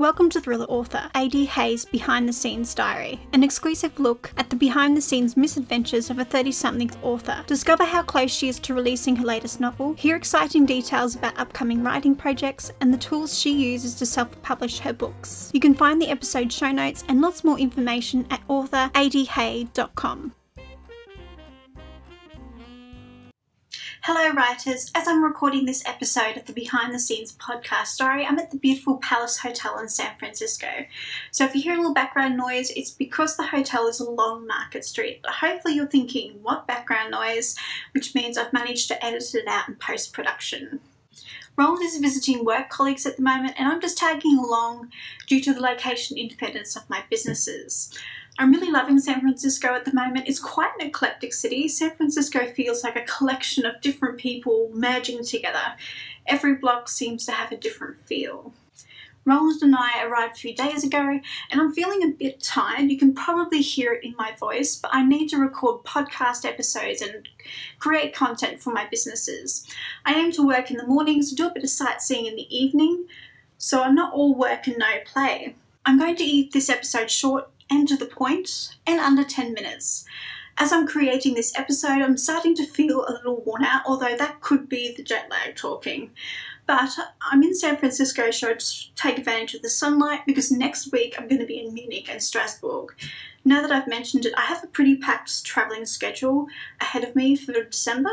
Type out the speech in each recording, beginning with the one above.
Welcome to Thriller author A.D. Hayes' Behind the Scenes Diary, an exclusive look at the behind-the-scenes misadventures of a 30-something author. Discover how close she is to releasing her latest novel, hear exciting details about upcoming writing projects, and the tools she uses to self-publish her books. You can find the episode show notes and lots more information at authoradhay.com. Hello writers, as I'm recording this episode of the Behind the Scenes podcast diary, I'm at the beautiful Palace Hotel in San Francisco. So if you hear a little background noise, it's because the hotel is along Market Street. But hopefully you're thinking, what background noise? Which means I've managed to edit it out in post-production. Roland is visiting work colleagues at the moment and I'm just tagging along due to the location independence of my businesses. I'm really loving San Francisco at the moment. It's quite an eclectic city. San Francisco feels like a collection of different people merging together. Every block seems to have a different feel. Roland and I arrived a few days ago and I'm feeling a bit tired. You can probably hear it in my voice, but I need to record podcast episodes and create content for my businesses. I aim to work in the mornings, do a bit of sightseeing in the evening, so I'm not all work and no play. I'm going to keep this episode short and to the point and under 10 minutes. As I'm creating this episode, I'm starting to feel a little worn out, although that could be the jet lag talking. But I'm in San Francisco, so I just take advantage of the sunlight because next week I'm going to be in Munich and Strasbourg. Now that I've mentioned it, I have a pretty packed travelling schedule ahead of me for December.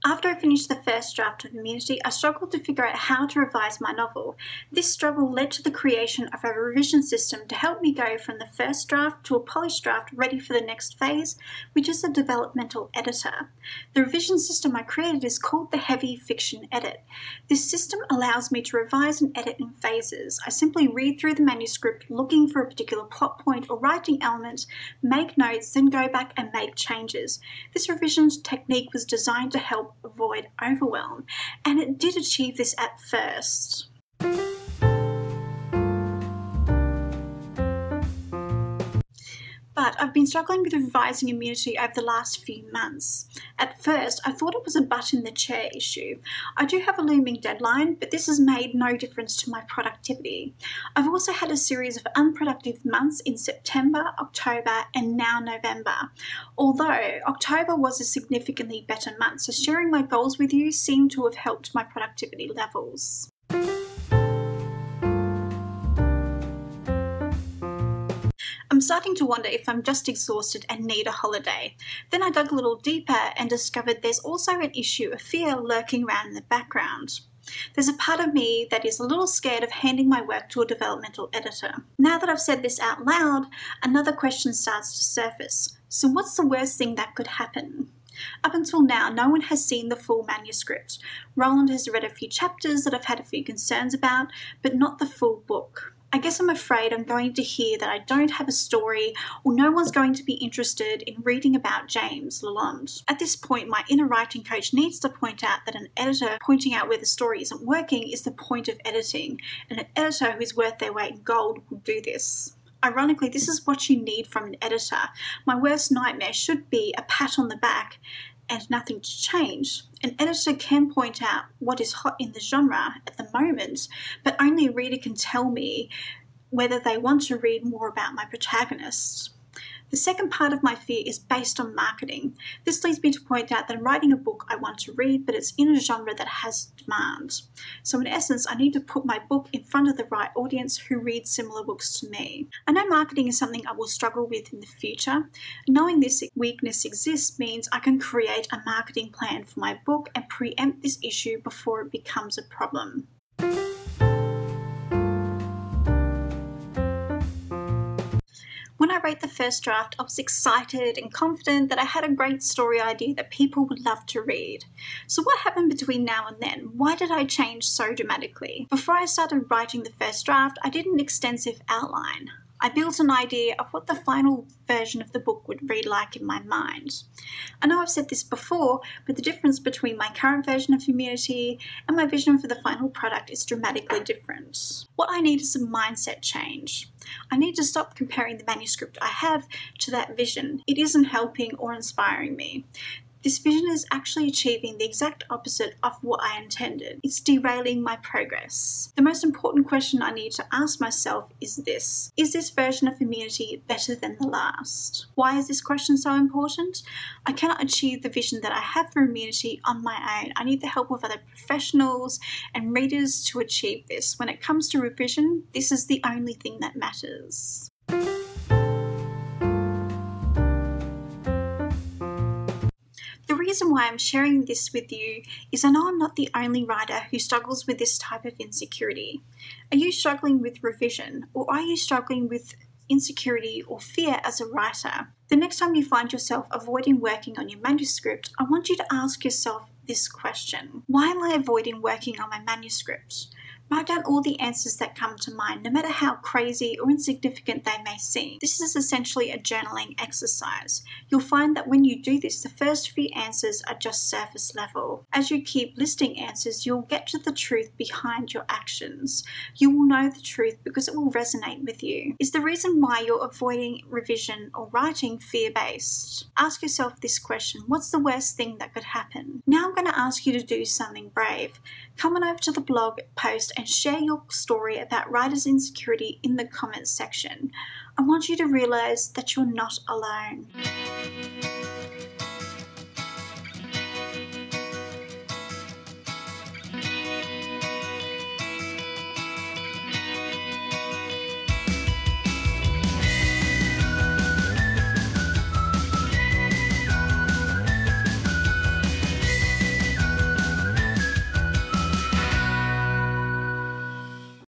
After I finished the first draft of Immunity, I struggled to figure out how to revise my novel. This struggle led to the creation of a revision system to help me go from the first draft to a polished draft ready for the next phase, which is a developmental editor. The revision system I created is called the Heavy Fiction Edit. This system allows me to revise and edit in phases. I simply read through the manuscript looking for a particular plot point or writing element, make notes, then go back and make changes. This revision technique was designed to help avoid overwhelm, and it did achieve this at first. But I've been struggling with revising Immunity over the last few months. At first, I thought it was a butt in the chair issue. I do have a looming deadline, but this has made no difference to my productivity. I've also had a series of unproductive months in September, October, and now November. Although October was a significantly better month, so sharing my goals with you seemed to have helped my productivity levels. I'm starting to wonder if I'm just exhausted and need a holiday. Then I dug a little deeper and discovered there's also an issue of fear lurking around in the background. There's a part of me that is a little scared of handing my work to a developmental editor. Now that I've said this out loud, another question starts to surface. So what's the worst thing that could happen? Up until now, no one has seen the full manuscript. Roland has read a few chapters that I've had a few concerns about, but not the full book. I guess I'm afraid I'm going to hear that I don't have a story or no one's going to be interested in reading about James Lalonde. At this point, my inner writing coach needs to point out that an editor pointing out where the story isn't working is the point of editing, and an editor who's worth their weight in gold will do this. Ironically, this is what you need from an editor. My worst nightmare should be a pat on the back and nothing to change. An editor can point out what is hot in the genre at the moment, but only a reader can tell me whether they want to read more about my protagonist. The second part of my fear is based on marketing. This leads me to point out that I'm writing a book I want to read, but it's in a genre that has demand. So in essence, I need to put my book in front of the right audience who reads similar books to me. I know marketing is something I will struggle with in the future. Knowing this weakness exists means I can create a marketing plan for my book and preempt this issue before it becomes a problem. When I wrote the first draft, I was excited and confident that I had a great story idea that people would love to read. So what happened between now and then? Why did I change so dramatically? Before I started writing the first draft, I did an extensive outline. I built an idea of what the final version of the book would read like in my mind. I know I've said this before, but the difference between my current version of Immunity and my vision for the final product is dramatically different. What I need is a mindset change. I need to stop comparing the manuscript I have to that vision. It isn't helping or inspiring me. This vision is actually achieving the exact opposite of what I intended. It's derailing my progress. The most important question I need to ask myself is this: is this version of immunity better than the last? Why is this question so important? I cannot achieve the vision that I have for immunity on my own. I need the help of other professionals and readers to achieve this. When it comes to revision, this is the only thing that matters. The reason why I'm sharing this with you is I know I'm not the only writer who struggles with this type of insecurity. Are you struggling with revision, or are you struggling with insecurity or fear as a writer? The next time you find yourself avoiding working on your manuscript, I want you to ask yourself this question: why am I avoiding working on my manuscript? Write down all the answers that come to mind, no matter how crazy or insignificant they may seem. This is essentially a journaling exercise. You'll find that when you do this, the first few answers are just surface level. As you keep listing answers, you'll get to the truth behind your actions. You will know the truth because it will resonate with you. Is the reason why you're avoiding revision or writing fear-based? Ask yourself this question: what's the worst thing that could happen? Now I'm going to ask you to do something brave. Come on over to the blog post and share your story about writer's insecurity in the comments section. I want you to realize that you're not alone.